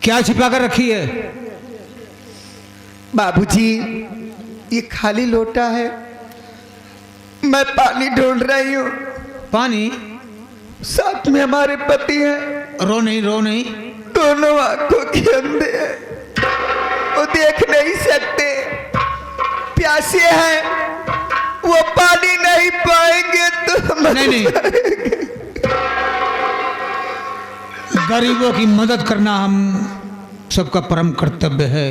क्या छिपा कर रखी है? बाबूजी, ये खाली लोटा है, मैं पानी ढूंढ रही हूँ। पानी? साथ में हमारे पति हैं। रो नहीं, रो नहीं। दोनों आंखों के अंधे हैं, वो देख नहीं सकते, प्यासे हैं, वो पानी नहीं पाएंगे तो हम नहीं नहीं, गरीबों की मदद करना हम सबका परम कर्तव्य है।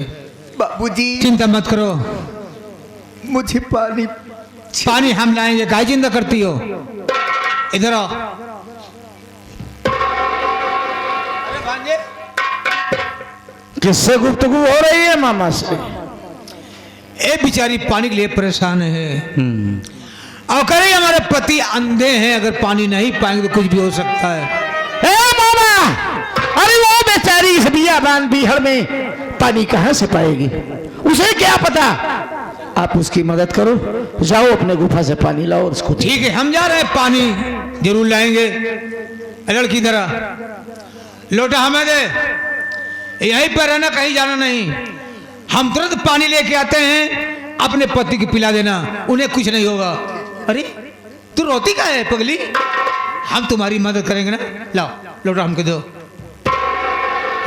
बाबूजी, चिंता मत करो, मुझे पानी पानी हम लाएंगे। काहे चिंता करती हो? इधर आओ। किससे गुफ्तगू हो रही है मामा से? ए बेचारी पानी के लिए परेशान है और कह रही हमारे पति अंधे हैं, अगर पानी नहीं पाएंगे तो कुछ भी हो सकता है। ए मामा, अरे वो बेचारी इस बियाबान बिहड़ में पानी कहां से पाएगी, उसे क्या पता। आप उसकी मदद करो, जाओ अपने गुफा से पानी लाओ और उसको। ठीक है, हम जा रहे हैं, पानी जरूर लाएंगे। लड़की तरह लोटा हमें दे, यहीं पर रहना, कहीं जाना नहीं। हम तुरंत पानी लेके आते हैं, अपने पति को पिला देना, उन्हें कुछ नहीं होगा। अरे तू रोती का है पगली? हम तुम्हारी मदद करेंगे ना। लाओ लोटा हमको दो,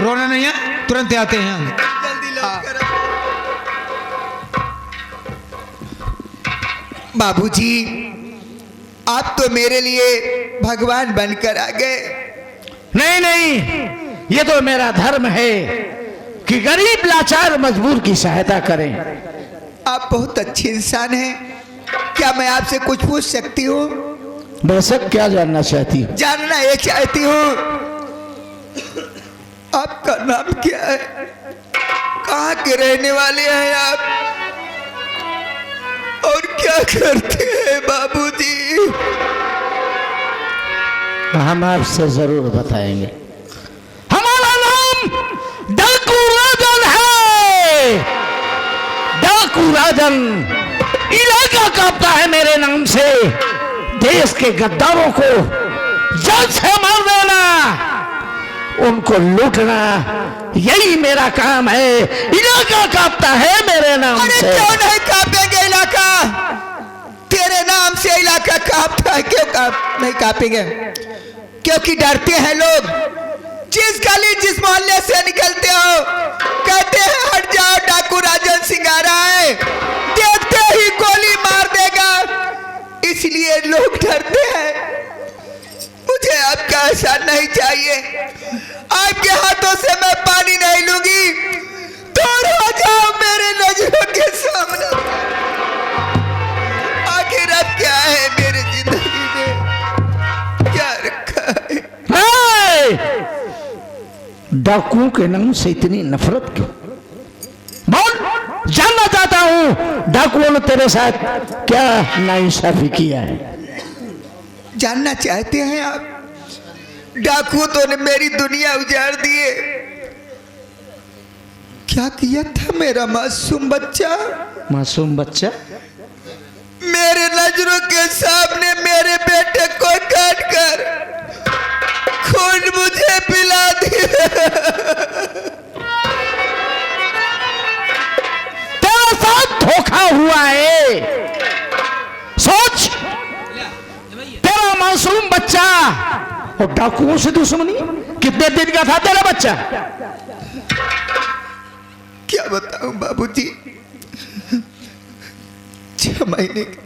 रोना नहीं है, तुरंत आते हैं हम। जल्दी लाओ। बाबूजी, आप तो मेरे लिए भगवान बनकर आ गए। नहीं नहीं, ये तो मेरा धर्म है कि गरीब लाचार मजबूर की सहायता करें। आप बहुत अच्छे इंसान हैं। क्या मैं आपसे कुछ पूछ सकती हूँ? बेशक, क्या जानना चाहती हूँ? जानना ये चाहती हूँ, आपका नाम क्या है? कहाँ के रहने वाले हैं आप? और क्या करते हैं बाबूजी? हम आपसे जरूर बताएंगे। हमारा नाम डाकू राजन है। डाकू राजन, इलाका कांपता है मेरे नाम से। देश के गद्दारों को जल्द से मार देना, उनको लूटना, यही मेरा काम है। इलाका कांपता है मेरे नाम अरे से। क्यों नहीं कांपेंगे इलाका? तेरे नाम से इलाका कांपता है, क्यों नहीं कांपेंगे? क्योंकि डरते हैं लोग। जिस गली जिस मोहल्ले से निकलते हो कहते हैं हट जाओ, डाकू राजन सिंह आ रहा है, देखते ही गोली मार देगा, इसलिए लोग डरते हैं। मुझे आपका एहसान नहीं चाहिए, आपके हाथों से मैं पानी नहीं लूंगी। दूर हो जाओ मेरे नजरों के सामने। आखिर अब क्या है मेरी जिंदगी में, क्या रखा है? डाकुओं के नाम से इतनी नफरत क्यों? बोल, जानना चाहता हूं डाकुओं ने तेरे साथ क्या नाइंसाफी किया है। जानना चाहते हैं आप? डाकू तो ने मेरी दुनिया उजाड़ दिए। क्या किया था मेरा मासूम बच्चा? मासूम बच्चा? मेरे नजरों के सामने मेरे बेटे को काट कर खून मुझे पिला दिया। तेरे साथ धोखा हुआ है। सोच, तेरा मासूम बच्चा और डाकुओं से दुश्मनी। कितने दिन का था तेरा बच्चा? क्या बताऊं बाबूजी, 6 महीने का।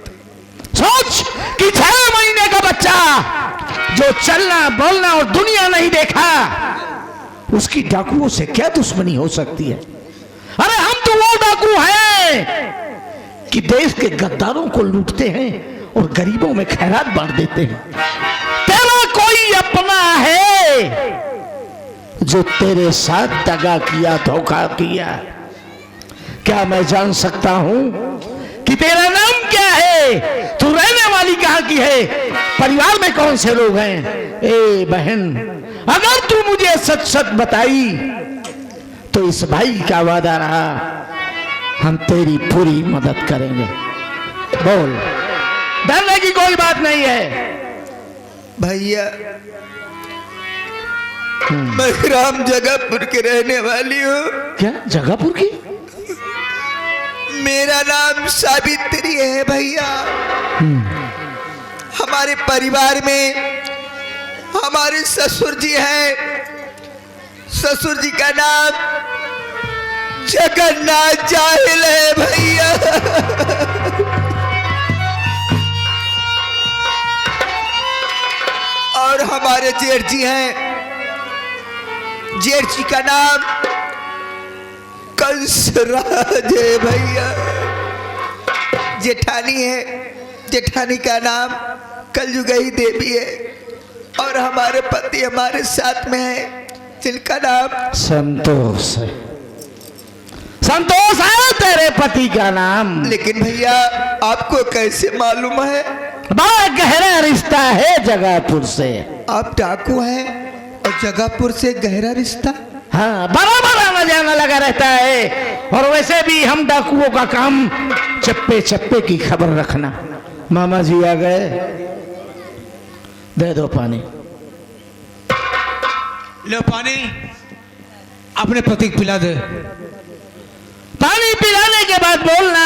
सोच कि 6 महीने का बच्चा जो चलना बोलना और दुनिया नहीं देखा, उसकी डाकुओं से क्या दुश्मनी हो सकती है? अरे हम तो वो डाकू हैं कि देश के गद्दारों को लूटते हैं और गरीबों में खैरात बांट देते हैं। तेरा कोई अपना है जो तेरे साथ दगा किया, धोखा किया? क्या मैं जान सकता हूं कि तेरा नाम क्या है? तू रहने वाली कहां की है? परिवार में कौन से लोग हैं? ए बहन, अगर तू मुझे सच सच बताई तो इस भाई का वादा रहा, हम तेरी पूरी मदद करेंगे। बोल, डरने की कोई बात नहीं है। भैया, मैं राम जगहपुर के रहने वाली हूँ। क्या जगहपुर की? मेरा नाम सावित्री है भैया। हमारे परिवार में हमारे ससुर जी हैं। ससुर जी का नाम जगन्नाथ जाहिल है भैया। और हमारे जेठ जी हैं। जेठ जी का नाम कंसराज है भैया। जेठानी है, जेठानी का नाम कलयुगी देवी है। और हमारे पति हमारे साथ में है, जिनका नाम संतोष है। संतोष है तेरे पति का नाम। लेकिन भैया आपको कैसे मालूम है? बड़ा गहरा रिश्ता है जगहपुर से। आप डाकू हैं और जगहपुर से गहरा रिश्ता? हाँ, बराबर आना जाना लगा रहता है। और वैसे भी हम डाकुओं का काम चप्पे चप्पे की खबर रखना। मामा जी आ गए, दे दो पानी। लो पानी अपने पति को पिला दे। पानी पिलाने के बाद बोलना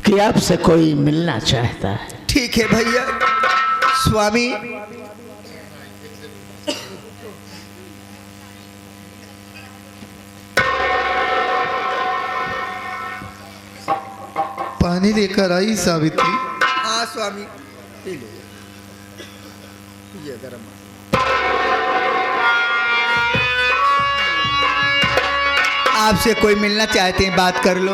कि आपसे कोई मिलना चाहता है। ठीक है भैया। स्वामी पानी लेकर आई सावित्री। हाँ स्वामी, पी लो। ये गरम। आपसे कोई मिलना चाहते हैं, बात कर लो।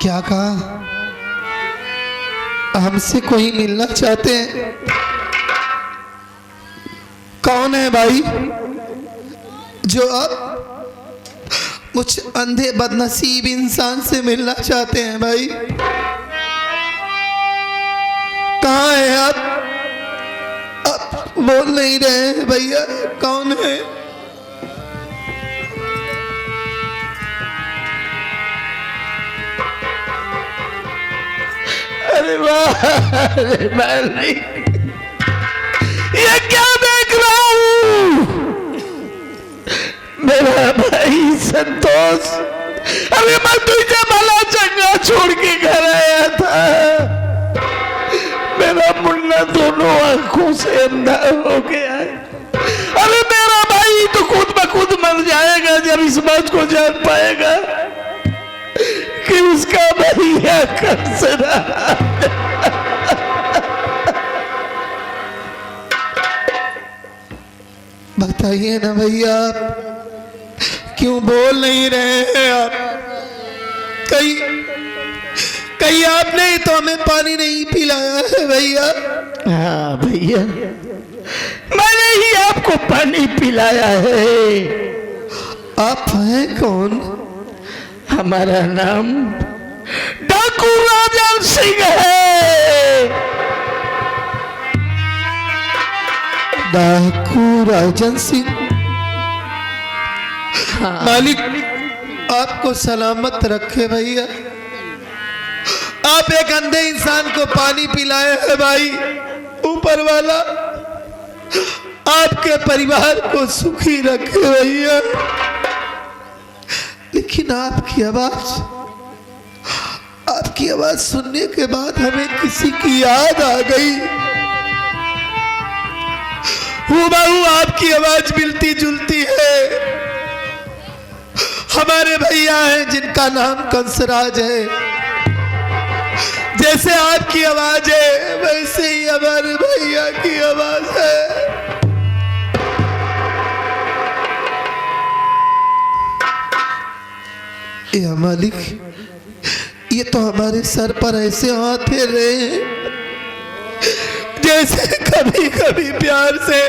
क्या कहा? हमसे कोई मिलना चाहते हैं? कौन है भाई जो अब मुझ अंधे बदनसीब इंसान से मिलना चाहते हैं? भाई कहाँ है आप? बोल नहीं रहे हैं भैया, कौन है? अरे वाह, अरे नहीं, ये क्या देख रहा हूँ? मेरा भाई संतोष। अरे मैं तुझे भला चंगा छोड़ के घर आया था। मेरा मुन्ना दोनों आंखों से अंधा हो गया है। अरे मेरा भाई तो खुद ब खुद मर जाएगा जब इस बात को जान पाएगा कि उसका भैया कंसराज। बताइए ना भैया, आप क्यों बोल नहीं रहे हैं? आप कहीं आपने तो हमें पानी नहीं पिलाया है भैया। हाँ भैया, मैंने ही आपको पानी पिलाया है। आप हैं कौन? हमारा नाम डाकू राजन सिंह है। डाकू राजन सिंह। हाँ। मालिक आपको सलामत रखे भैया। आप एक अंधे इंसान को पानी पिलाए हैं भाई। ऊपर वाला आपके परिवार को सुखी रखे भैया। लेकिन आपकी आवाज सुनने के बाद हमें किसी की याद आ गई। हूबहू आपकी आवाज मिलती जुलती है। हमारे भैया हैं जिनका नाम कंसराज है। जैसे आपकी आवाज है वैसे ही हमारे भैया की आवाज है। या मालिक, ये तो हमारे सर पर ऐसे हाथ फेर रहे हैं जैसे कभी कभी प्यार से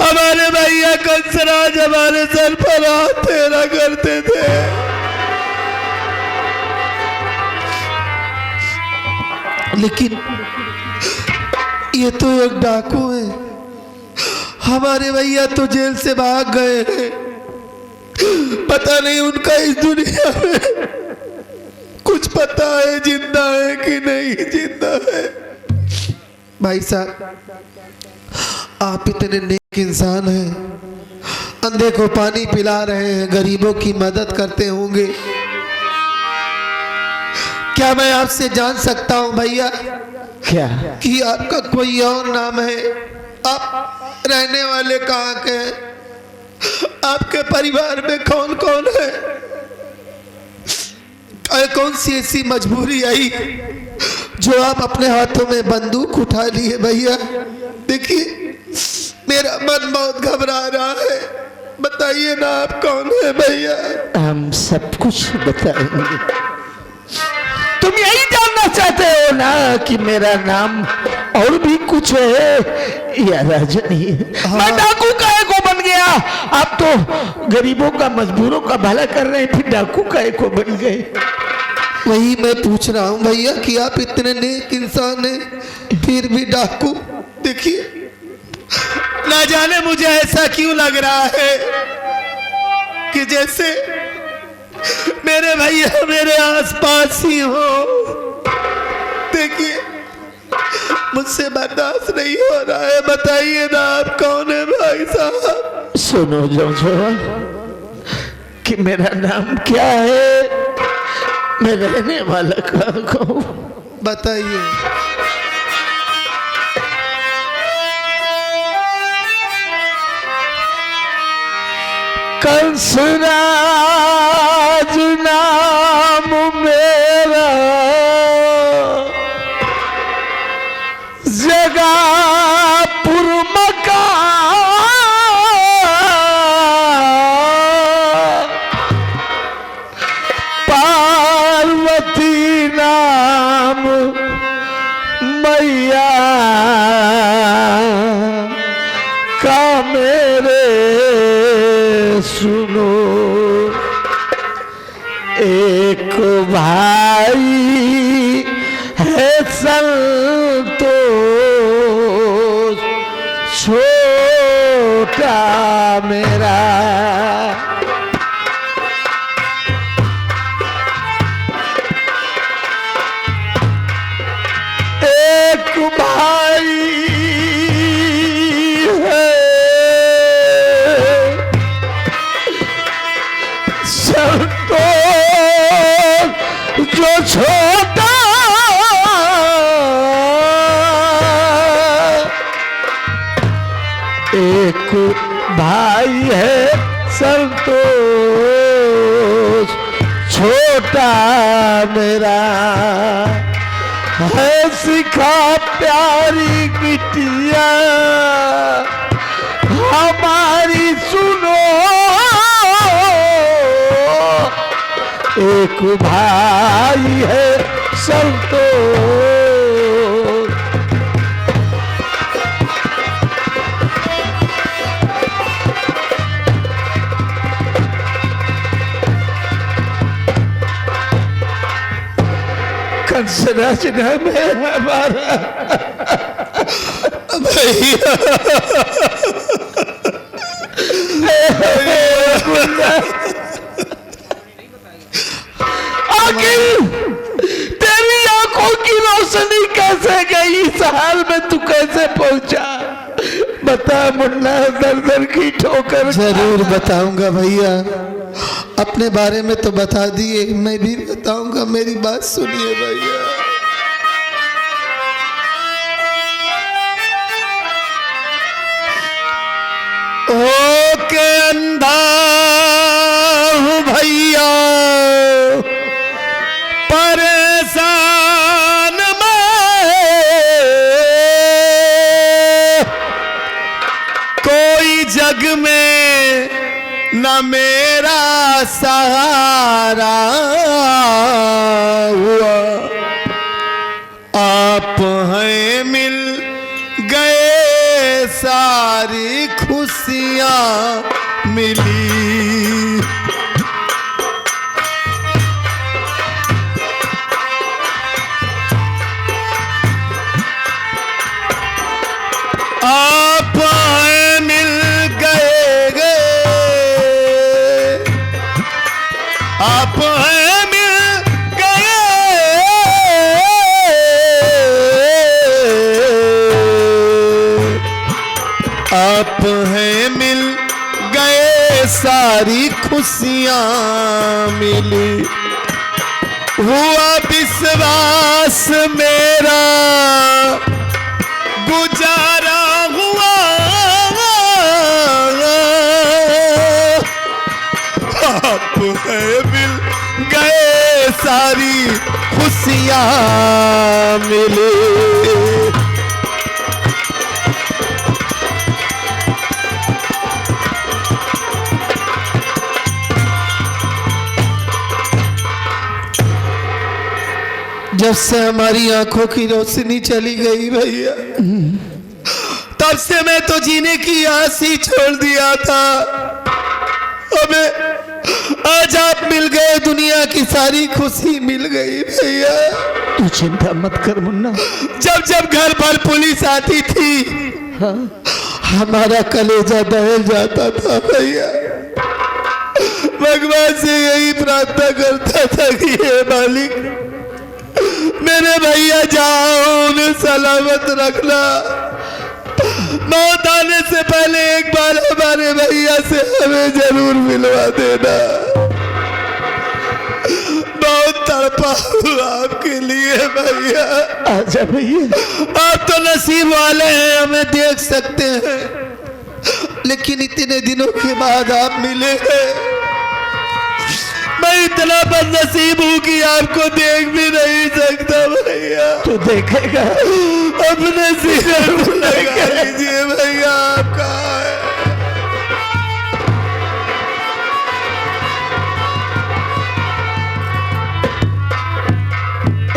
हमारे भैया कंसराज हमारे सर पर हाथ फेरा करते थे। लेकिन ये तो एक डाकू है। हमारे भैया तो जेल से भाग गए हैं। पता नहीं उनका इस दुनिया में कुछ पता है, जिंदा है कि नहीं जिंदा है। भाई साहब, आप इतने नेक इंसान हैं, अंधे को पानी पिला रहे हैं, गरीबों की मदद करते होंगे। क्या मैं आपसे जान सकता हूं भैया क्या? कि आपका कोई और नाम है? आप रहने वाले कहाँ के हैं? आपके परिवार में कौन कौन है? कौन सी ऐसी मजबूरी आई जो आप अपने हाथों में बंदूक उठा लिए? भैया देखिए, मेरा मन बहुत घबरा रहा है, बताइए ना आप कौन है भैया? हम सब कुछ बताएंगे। तुम यही जानना चाहते हो ना कि मेरा नाम और भी कुछ है या रजनी है? हाँ। मैं डाकू काहे को बन गया? आप तो गरीबों का, मजबूरों का भला कर रहे हैं, फिर डाकू काहे को बन गए? वही मैं पूछ रहा हूँ भैया कि आप इतने नेक इंसान हैं, फिर भी डाकू। देखिए, ना जाने मुझे ऐसा क्यों लग रहा है कि जैसे मेरे भैया मेरे आसपास ही हो। देखिए, मुझसे बर्दाश्त नहीं हो रहा है, बताइए ना आप कौन है भाई साहब? सुनो जौजवान, कि मेरा नाम क्या है, मैं रहने वाला कहाँ को हूँ, बताइए। कंसराज नाम मेरा, जगापुर मकान, पार्वती नाम मैया का मेरे सुनो। एक भाई है संतोष, छोटा मेरा। एक भाई है संतोष, जो छोटा, एक भाई है संतोष, छोटा मेरा। है सिखा प्यारी बिटिया हमारी सुनो, एक भाई है संतोष। कंसराज नाम है हमारा भैया। आखिर तेरी आंखों की रोशनी कैसे गई? इस हाल में तू कैसे पहुंचा? बता मुन्ना, दर दर की ठोकर। जरूर बताऊंगा भैया, अपने बारे में तो बता दिए, मैं भी बताऊंगा, मेरी बात सुनिए भैया। ओ के अंधा हूँ भैया, परेशान मैं, कोई जग में न मेरा सहारा हुआ। आप हैं मिल गए, सारी खुशियाँ मिली। आप हैं मिल गए, आप हैं मिल गए, आप हैं मिल गए सारी खुशियां मिली, हुआ विश्वास मेरा गुजारा हुआ, आप हैं मिल गए सारी खुशियां मिली। जब से हमारी आंखों की रोशनी चली गई भैया, तब से मैं तो जीने की आस ही छोड़ दिया था। हमें आज आप मिल गए, दुनिया की सारी खुशी मिल गई भैया। तू चिंता मत कर मुन्ना। जब जब घर पर पुलिस आती थी, हमारा कलेजा दहल जाता था भैया। भगवान से यही प्रार्थना करता था कि हे मालिक, मेरे भैया जाओ, उन्हें सलामत रखना। मौत आने से पहले एक बार हमारे भैया से हमें जरूर मिलवा देना। बहुत तड़पा हूँ आपके लिए भैया। आजा भैया। आप तो नसीब वाले हैं, हमें देख सकते हैं, लेकिन इतने दिनों के बाद आप मिले हैं। मैं इतना बदनसीब हूँ कि आपको देख भी नहीं सकता भैया। तू देखेगा, अपने सीने को लगा लीजिए भैया। आप कहाँ है?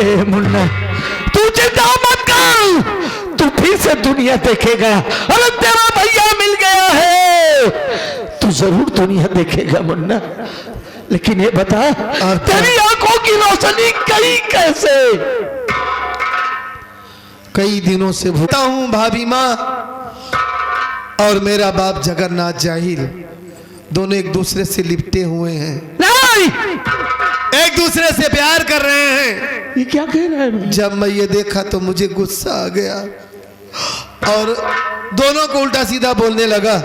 ए मुन्ना, तू चिंता मत कर, तू फिर से दुनिया देखेगा। अरे तेरा भैया मिल गया है, तू जरूर दुनिया देखेगा मुन्ना। लेकिन ये बता, तेरी आंखों की रोशनी गई कैसे? कई दिनों से भूखता हूँ भाभी माँ और मेरा बाप जगन्नाथ जाहिल, दोनों एक दूसरे से लिपटे हुए हैं। नहीं, एक दूसरे से प्यार कर रहे हैं। ये क्या कह रहा है? जब मैं ये देखा तो मुझे गुस्सा आ गया और दोनों को उल्टा सीधा बोलने लगा।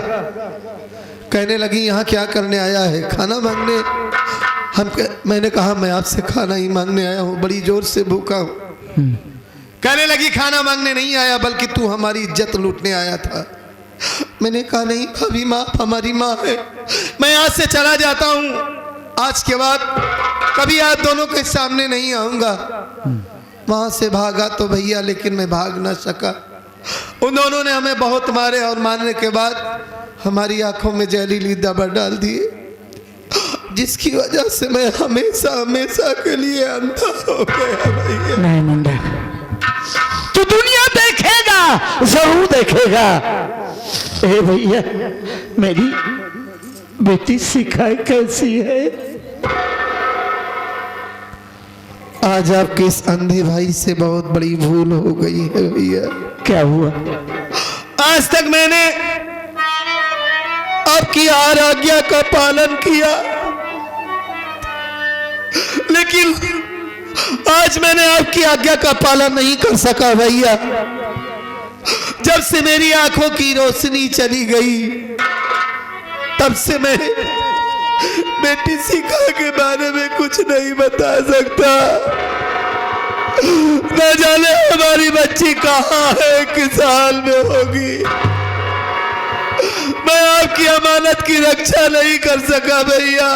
कहने लगी, यहाँ क्या करने आया है? खाना मांगने? मैंने कहा मैं आपसे खाना ही मांगने आया हूँ, बड़ी जोर से भूखा हूँ। कहने लगी, खाना मांगने नहीं आया, बल्कि तू हमारी इज्जत लूटने आया था। मैंने कहा, नहीं भाभी माँ, हमारी माँ है, मैं यहाँ से चला जाता हूँ। आज के बाद कभी आप दोनों के सामने नहीं आऊंगा। वहां से भागा तो भैया, लेकिन मैं भाग ना सका। उन दोनों ने हमें बहुत मारे और मारने के बाद हमारी आंखों में जहरीली दवा डाल दिए, जिसकी वजह से मैं हमेशा हमेशा के लिए अंधा हो गया भैया। नहीं मुंडा, तू दुनिया देखेगा, जरूर देखेगा। ए भैया, मेरी बेटी सिखाई कैसी है? आज आपके इस अंधे भाई से बहुत बड़ी भूल हो गई है भैया। क्या हुआ? आज तक मैंने आपकी हर आज्ञा का पालन किया, लेकिन आज मैंने आपकी आज्ञा का पालन नहीं कर सका भैया। जब से मेरी आंखों की रोशनी चली गई, तब से मैं बेटी शिखा के बारे में कुछ नहीं बता सकता। न जाने हमारी बच्ची कहाँ है, किस हाल में होगी। मैं आपकी अमानत की रक्षा नहीं कर सका भैया।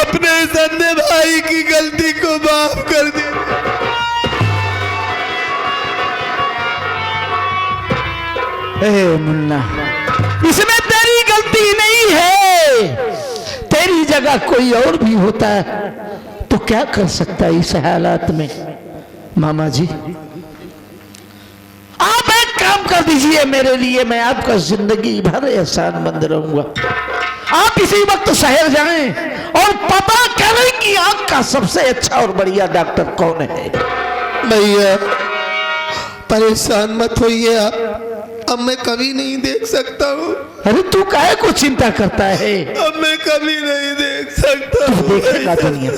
अपने इस अंधे भाई की गलती को माफ कर दीजिए। ए मुन्ना, इसमें तेरी गलती नहीं है। तेरी जगह कोई और भी होता है तो क्या कर सकता है इस हालात में? मामा जी, आप एक काम कर दीजिए मेरे लिए, मैं आपका जिंदगी भर एहसानमंद रहूंगा। आप इसी वक्त शहर जाएं और पता करें कि आंख का सबसे अच्छा और बढ़िया डॉक्टर कौन है। भैया परेशान मत होइए आप, अब मैं कभी नहीं देख सकता हूँ। अरे तू काहे को चिंता करता है? अब मैं कभी नहीं देख सकता तू हूँ। देखेगा दुनिया।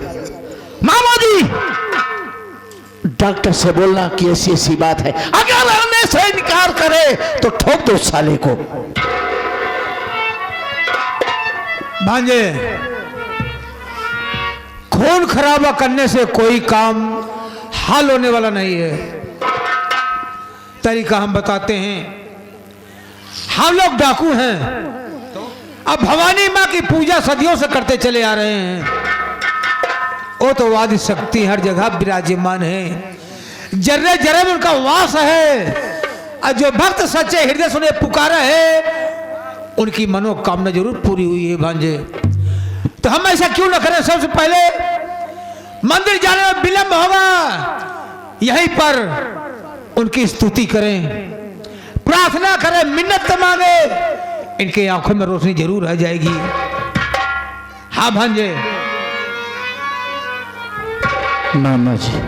मामा जी, डॉक्टर से बोलना कि ऐसी ऐसी बात है, अगर आने से इनकार करे तो ठोक दो साले को। भांजे, खून खराबा करने से कोई काम हल होने वाला नहीं है। तरीका हम बताते हैं। हम लोग डाकू हैं, अब भवानी माँ की पूजा सदियों से करते चले आ रहे हैं। वो तो वादी शक्ति हर जगह विराजमान है, जर्रे जर्रे में उनका वास है। और जो भक्त सच्चे हृदय से उन्हें पुकारा है, उनकी मनोकामना जरूर पूरी हुई है। भांजे, तो हम ऐसा क्यों न करें? सबसे पहले मंदिर जाने में विलंब होगा, यहीं पर उनकी स्तुति करें, प्रार्थना करें, मिन्नत मांगे, इनके आंखों में रोशनी जरूर आ जाएगी। हाँ भांजे। मामा जी,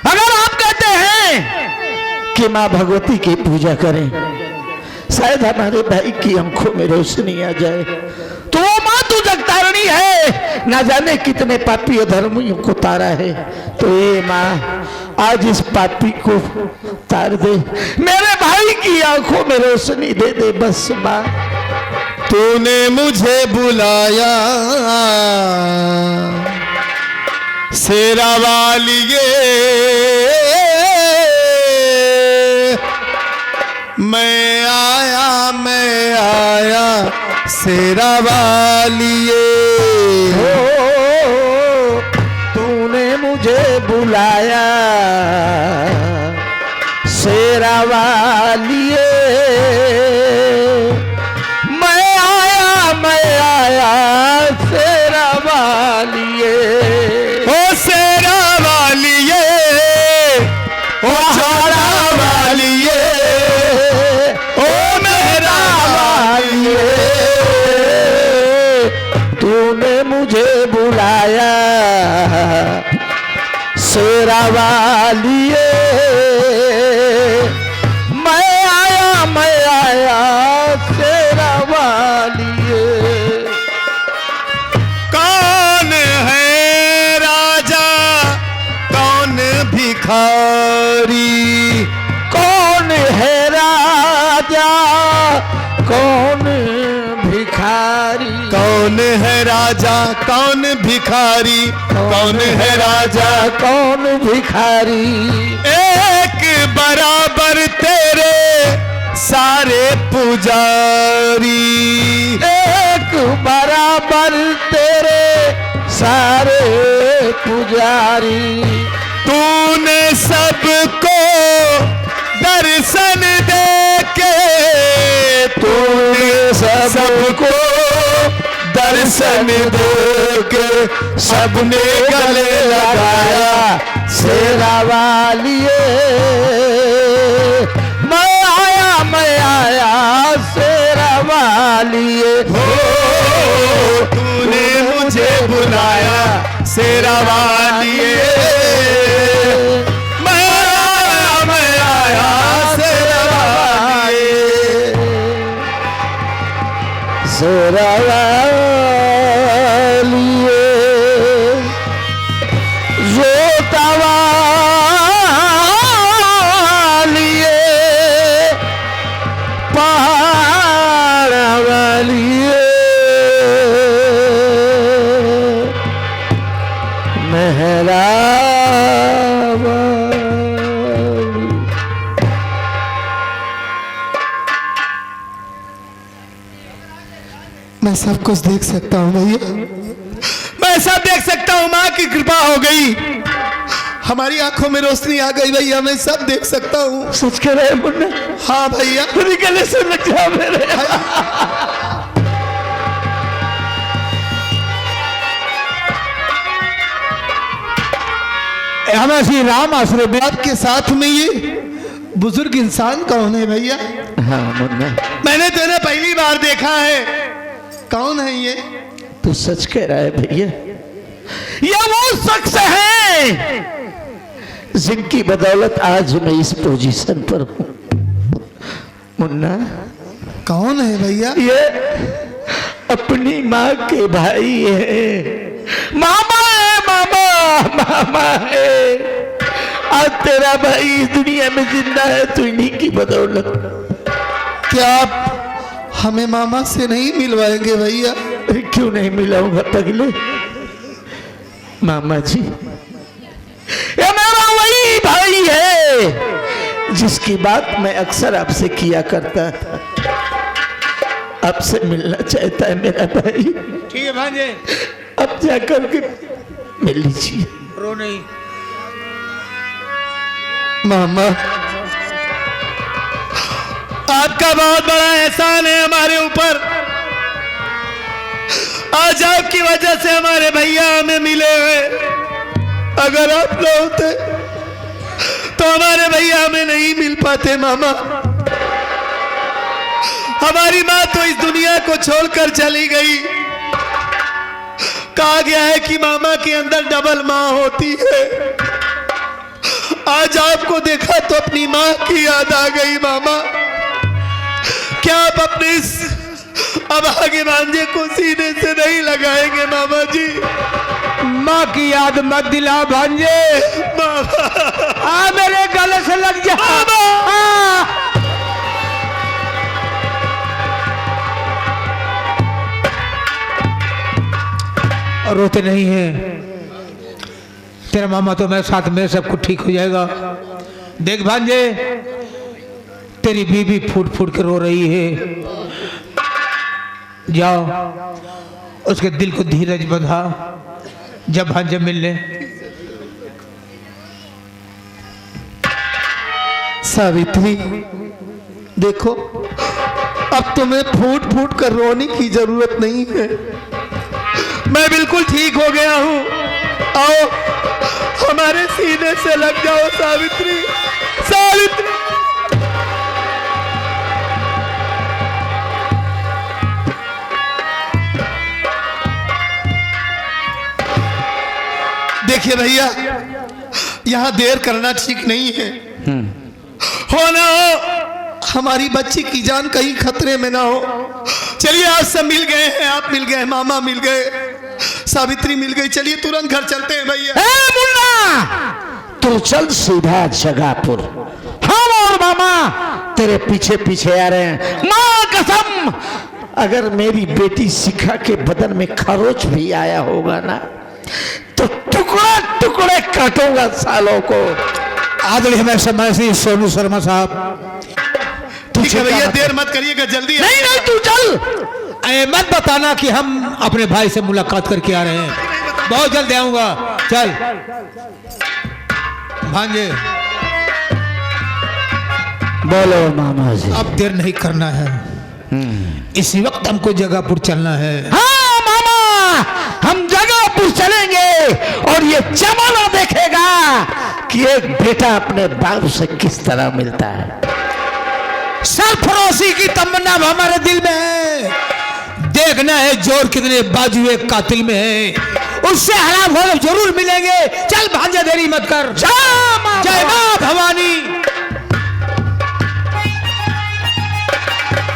अगर आप कहते हैं कि माँ भगवती की पूजा करें, शायद हमारे भाई की आंखों में रोशनी आ जाए, तो वो माँ तू जगतारणी है, ना जाने कितने पापी अधर्मियों को तारा है। तो ये माँ आज इस पापी को तार दे, मेरे भाई की आंखों में रोशनी दे दे बस माँ। तूने मुझे बुलाया शेरा वालिए, मैं आया शेरा वालिए। तूने मुझे बुलाया शेरा वालिए, मैं आया शेरा वालिए। ओ शेरा वालिए, ओ छोरा वालिए, ओ मेरा वालिए। तूने मुझे बुलाया शेरा वालिए, मैं आया शेरा वालिए। कौन है राजा, कौन भिखारी, कौन है राजा, कौन भिखारी, कौन है राजा, कौन भिखारी, कौन है राजा, कौन भिखारी। एक बराबर तेरे सारे पुजारी, एक बराबर तेरे सारे पुजारी। तूने सबको दर्शन दे के, तूने सबको दर्शन दे के, सबने गले लगाया शेरा वालिए, मैं आया शेरा वालिए। हो। तूने मुझे बुलाया शेरा वालिए, मैं आया शेरा वालिए। शेरा वालिए, जोता वालिए, पहाड़ वालिए, मेहरा वाली। मैं सब कुछ देख सकता हूँ भैया, मैं सब देख सकता हूँ। माँ की कृपा हो गई, हमारी आंखों में रोशनी आ गई भैया, मैं सब देख सकता हूँ। सच कह रहे मुन्ना? हाँ भैया। मेरी गले से लग जा मेरे। हमें श्री राम आश्रय में आपके साथ में ये बुजुर्ग इंसान कौन है भैया? हाँ मुन्ना, मैंने तो इन्हें पहली बार देखा है। कौन है ये? तू सच कह रहा है भैया, ये वो शख्स है जिनकी बदौलत आज मैं इस पोजीशन पर हूं। मुन्ना, कौन है भैया? ये अपनी माँ के भाई है, मामा है, मामा है। आज तेरा भाई इस दुनिया में जिंदा है तो इन्हीं की बदौलत। क्या आप हमें मामा से नहीं मिलवाएंगे भैया? अरे क्यों नहीं मिलाऊंगा पगले? मामा जी, ये मेरा वही भाई है जिसकी बात मैं अक्सर आपसे किया करता था। आपसे मिलना चाहता है मेरा भाई। ठीक है भांजे, अब जाकर के मिल लीजिए। रो नहीं। मामा, आपका बहुत बड़ा एहसान है हमारे ऊपर। आज आपकी वजह से हमारे भैया हमें मिले हैं। अगर आप न होते तो हमारे भैया हमें नहीं मिल पाते मामा। हमारी माँ तो इस दुनिया को छोड़कर चली गई। कहा गया है कि मामा के अंदर डबल माँ होती है। आज आपको देखा तो अपनी माँ की याद आ गई मामा। क्या आप अपने इस अभागे भांजे को सीने से नहीं लगाएंगे मामा जी? माँ की याद मत दिला भांजे। मामा, आ मेरे गले से लग जा। रोते नहीं है तेरा मामा तो मेरे साथ में सब कुछ ठीक हो जाएगा। देख भांजे, तेरी बीबी फूट फूट के रो रही है। जाओ उसके दिल को धीरज बंधा, जब भांजे मिलने। सावित्री, देखो अब तुम्हें फूट फूट कर रोने की जरूरत नहीं है। मैं बिल्कुल ठीक हो गया हूँ। आओ हमारे सीने से लग जाओ सावित्री। सावित्री, देखिए भैया, यहाँ देर करना ठीक नहीं है। हो ना हो, हमारी बच्ची की जान कहीं खतरे में ना हो। चलिए आप सब मिल गए हैं। आप मिल गए, मामा मिल गए, सावित्री मिल गई। चलिए तुरंत घर चलते हैं भैया। ए मुन्ना, तू चल सीधा जगापुर। हम और मामा तेरे पीछे पीछे आ रहे हैं। माँ कसम, अगर मेरी बेटी शिखा के बदन में खरोच भी आया होगा ना तो टुकड़े टुकड़े काटूंगा सालों को। आदरणीय हमें समय से सोनू शर्मा साहब, ठीक है भैया, देर मत करिएगा, जल्दी। नहीं नहीं, तू चल। ऐ मत बताना कि हम अपने भाई से मुलाकात करके आ रहे हैं। बहुत जल्द आऊंगा। चल भांजे, बोलो मामा जी। अब देर नहीं करना है। इसी वक्त हमको जगापुर चलना है। हाँ मामा, हम जगापुर चलेंगे और ये जमाना देखेगा कि एक बेटा अपने बाप से किस तरह मिलता है। सरफरोशी की तमन्ना हमारे दिल में है। देखना है जोर कितने बाजुए कातिल में है। उससे हराम हो जरूर मिलेंगे। चल भांजा, देरी मत कर। जय मां भवानी।